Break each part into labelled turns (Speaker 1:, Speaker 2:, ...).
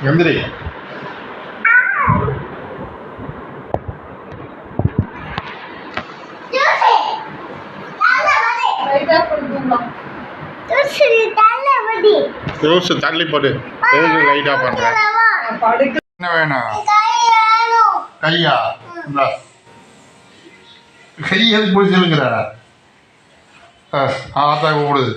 Speaker 1: எந்திரி. ஜூஸ் தள்ளி போடு. எதுக்கு லைட்டா பண்ற? என்ன வேணும்? கையா? இந்த கை எதுக்கு பிடிச்சிருக்கிற? ஆத்தா கூப்பிடுது.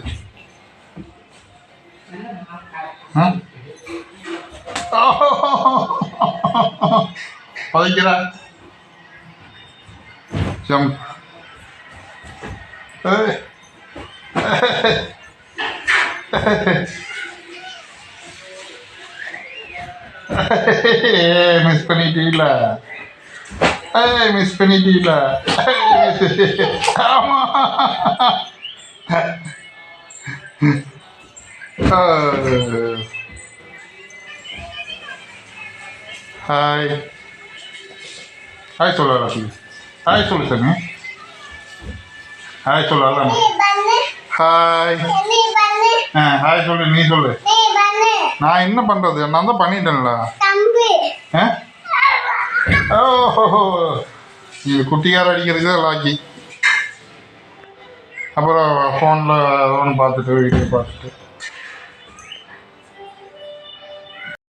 Speaker 1: பதைக்கிறா. ஜம்ப். மிஸ் பண்ணிட்டீங்களா? மிஸ் பண்ணிட்டீங்களா? ஆமா. ஹாய் ஹாய் சொல்லலாம் ப்ளீஸ். ஹாய் சொல்லு சாமி. ஹாய் சொல்லலாம். ஹாய். ஹாய் சொல்லு. நீ சொல்லு. நான் என்ன பண்ணுறது? நான் தான் பண்ணிட்டேன்ல. ஓஹோ, இது குட்டியார் அடிக்கிறதுக்கு தான் லாக்கி. அப்புறம் ஃபோனில் ஒன்று பார்த்துட்டு வீடியோ பார்த்துட்டு